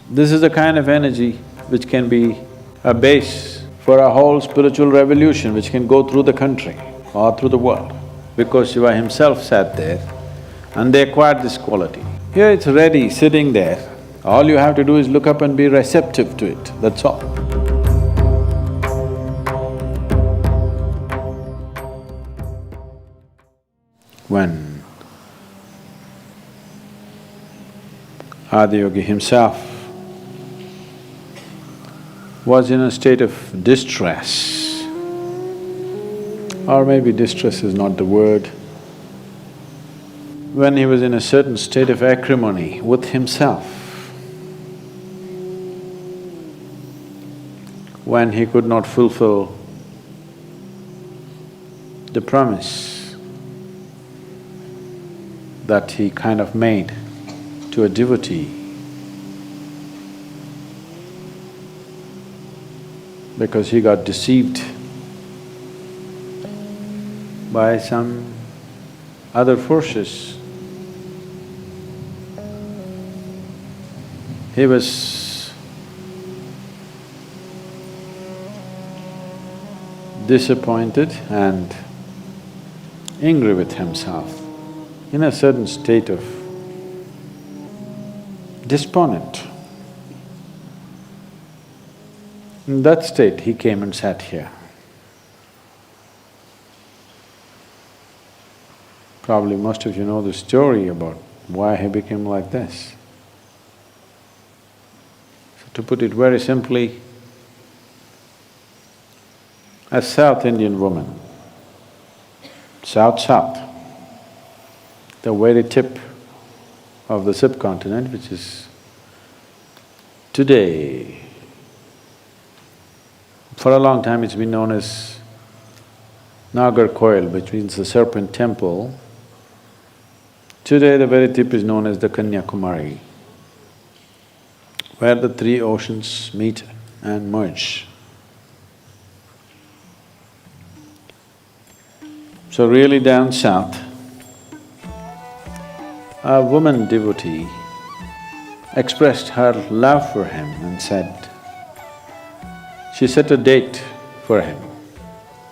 This is the kind of energy which can be a base for a whole spiritual revolution which can go through the country or through the world. Because Shiva himself sat there and they acquired this quality. Here it's ready, sitting there. All you have to do is look up and be receptive to it, that's all. When Adiyogi himself was in a state of distress, or maybe distress is not the word, when he was in a certain state of acrimony with himself, when he could not fulfill the promise that he kind of made to a devotee, because he got deceived by some other forces. He was disappointed and angry with himself, in a certain state of despondent. In that state, he came and sat here. Probably most of you know the story about why he became like this. So to put it very simply, a South Indian woman, South, the very tip of the subcontinent, which is today, for a long time it's been known as Nagarkoil, which means the serpent temple. Today the very tip is known as the Kanyakumari, where the three oceans meet and merge. So really down south, a woman devotee expressed her love for him and said, she set a date for him.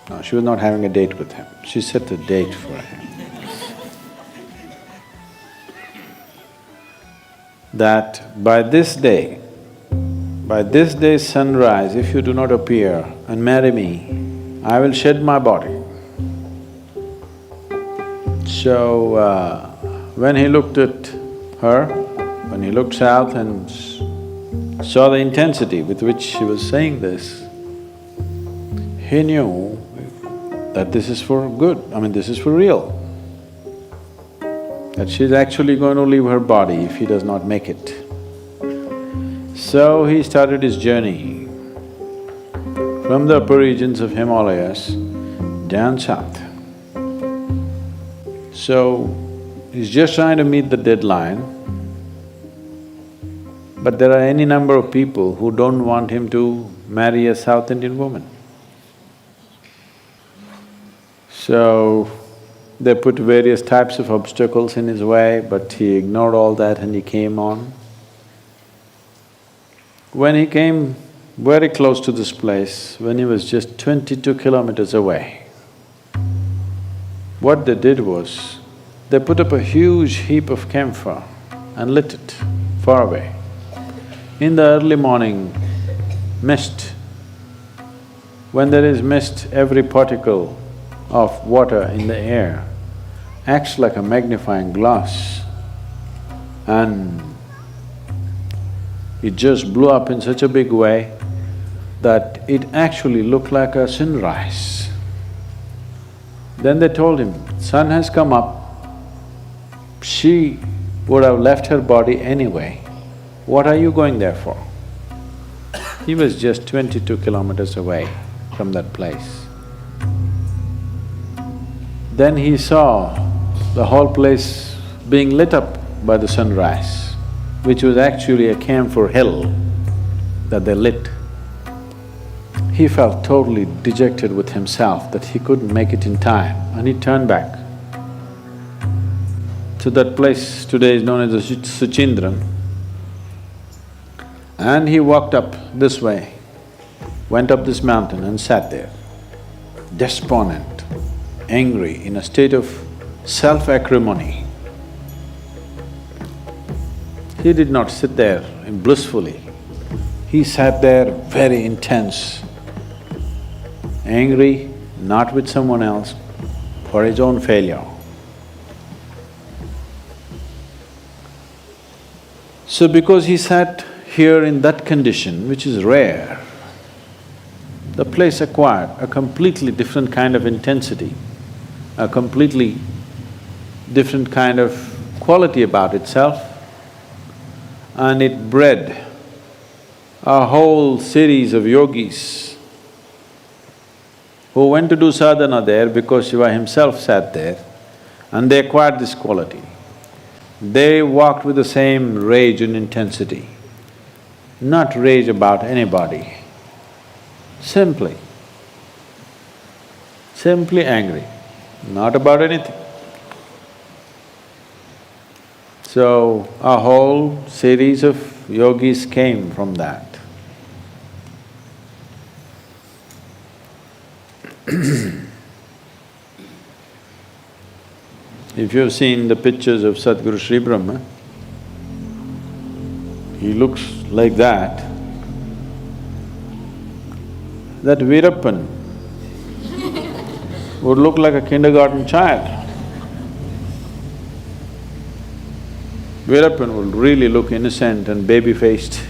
No, she was not having a date with him, she set a date for him. That by this day's sunrise, if you do not appear and marry me, I will shed my body. So, when he looked at her, when he looked south and saw the intensity with which she was saying this, he knew that this is for good, this is for real. That she's actually going to leave her body if he does not make it. So he started his journey from the upper regions of Himalayas down south. So, he's just trying to meet the deadline, but there are any number of people who don't want him to marry a South Indian woman. So, they put various types of obstacles in his way, but he ignored all that and he came on. When he came very close to this place, when he was just 22 kilometers away, what they did was, they put up a huge heap of camphor and lit it far away. In the early morning, mist, when there is mist, every particle of water in the air acts like a magnifying glass, and it just blew up in such a big way that it actually looked like a sunrise. Then they told him, sun has come up, she would have left her body anyway, what are you going there for? He was just 22 kilometers away from that place. Then he saw the whole place being lit up by the sunrise, which was actually a camphor hill that they lit. He felt totally dejected with himself that he couldn't make it in time, and he turned back. So that place today is known as the Suchindran. And he walked up this way, went up this mountain and sat there, despondent, angry, in a state of self-acrimony. He did not sit there blissfully. He sat there very intense, angry, not with someone else, for his own failure. So because he sat here in that condition, which is rare, the place acquired a completely different kind of intensity, a completely different kind of quality about itself, and it bred a whole series of yogis who went to do sadhana there because Shiva himself sat there, and they acquired this quality. They walked with the same rage and intensity, not rage about anybody, simply angry, not about anything. So, a whole series of yogis came from that. If you've seen the pictures of Sadhguru Sri Brahma, he looks like that. That Veerappan would look like a kindergarten child. Veerappan will really look innocent and baby-faced.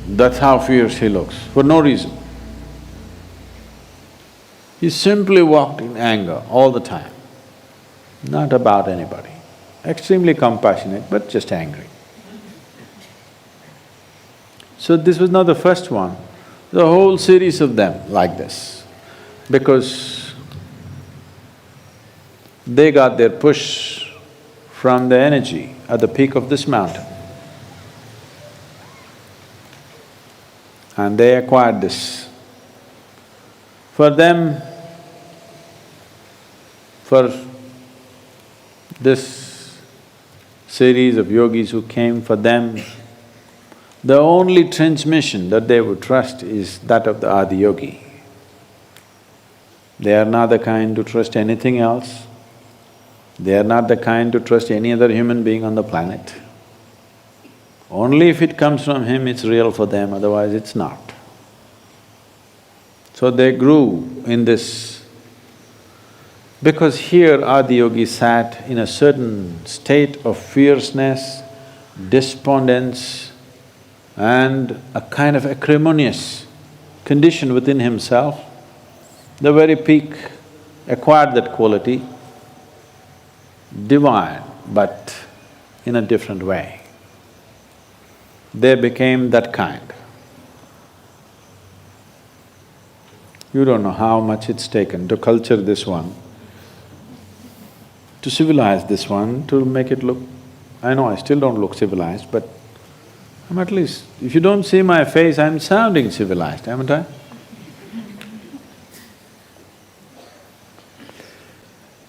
That's how fierce he looks, for no reason. He simply walked in anger all the time, not about anybody. Extremely compassionate, but just angry. So this was not the first one, the whole series of them like this, because they got their push from the energy at the peak of this mountain. And they acquired this. For them, for this series of yogis who came, for them, the only transmission that they would trust is that of the Adi-yogi. They are not the kind to trust anything else. They are not the kind to trust any other human being on the planet. Only if it comes from him, it's real for them, otherwise it's not. So they grew in this, because here Adi-yogi sat in a certain state of fierceness, despondence, and a kind of acrimonious condition within himself. The very peak acquired that quality, divine, but in a different way. They became that kind. You don't know how much it's taken to culture this one, to civilize this one, to make it look… I know I still don't look civilized, but I'm at least… if you don't see my face, I'm sounding civilized, haven't I?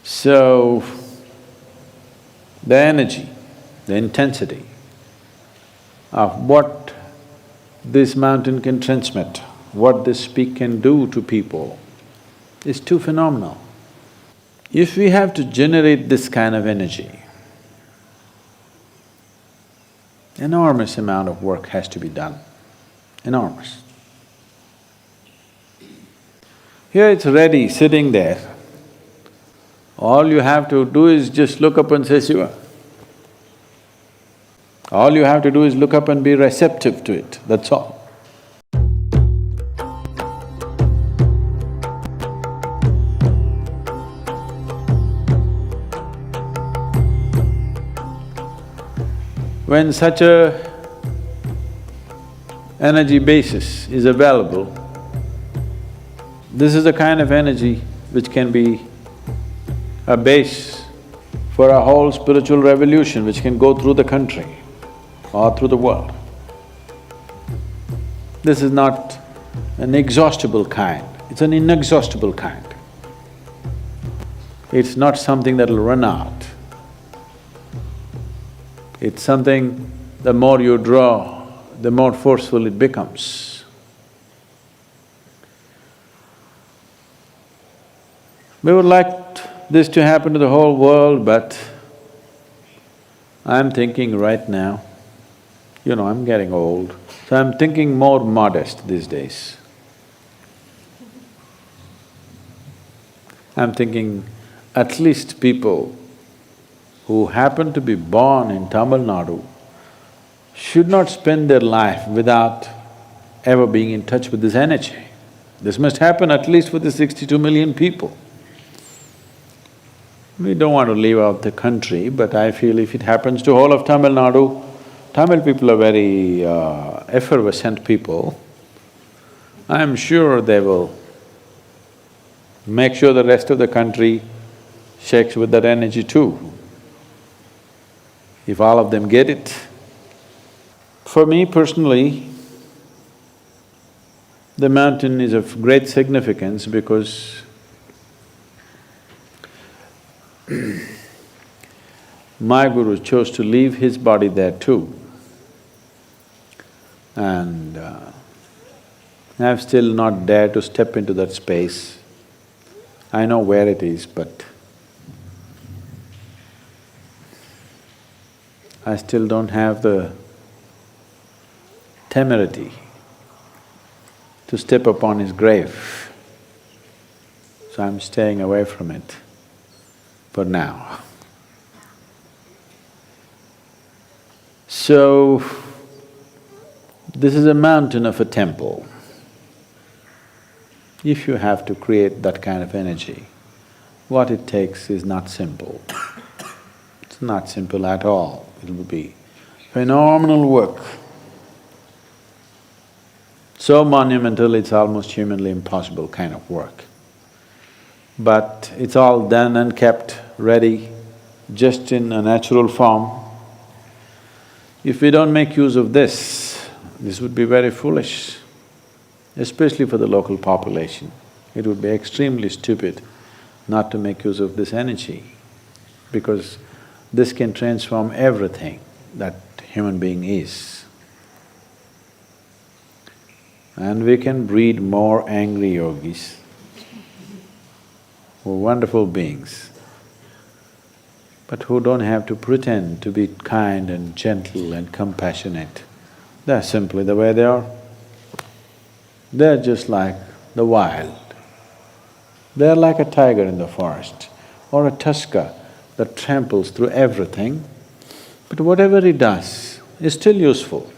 So, the energy, the intensity of what this mountain can transmit, what this peak can do to people is too phenomenal. If we have to generate this kind of energy, enormous amount of work has to be done, enormous. Here it's ready, sitting there. All you have to do is just look up and say Shiva. All you have to do is look up and be receptive to it, that's all. When such a energy basis is available, this is the kind of energy which can be a base for a whole spiritual revolution which can go through the country or through the world. This is not an exhaustible kind, it's an inexhaustible kind. It's not something that'll run out. It's something the more you draw, the more forceful it becomes. We would like this to happen to the whole world, but I'm thinking right now, I'm getting old, so I'm thinking more modest these days. I'm thinking at least people who happen to be born in Tamil Nadu should not spend their life without ever being in touch with this energy. This must happen at least for the 62 million people. We don't want to leave out the country, but I feel if it happens to whole of Tamil Nadu, Tamil people are very effervescent people. I'm sure they will make sure the rest of the country shakes with that energy too. If all of them get it. For me personally, the mountain is of great significance because my guru chose to leave his body there too. And I've still not dared to step into that space. I know where it is, but I still don't have the temerity to step upon his grave. So I'm staying away from it for now. So, this is a mountain of a temple. If you have to create that kind of energy, what it takes is not simple. It's not simple at all. It will be phenomenal work. So monumental, it's almost humanly impossible kind of work. But it's all done and kept ready, just in a natural form. If we don't make use of this would be very foolish, especially for the local population. It would be extremely stupid not to make use of this energy, because this can transform everything that human being is. And we can breed more angry yogis who are wonderful beings, but who don't have to pretend to be kind and gentle and compassionate. They're simply the way they are. They're just like the wild. They're like a tiger in the forest or a tusker that tramples through everything, but whatever he does is still useful.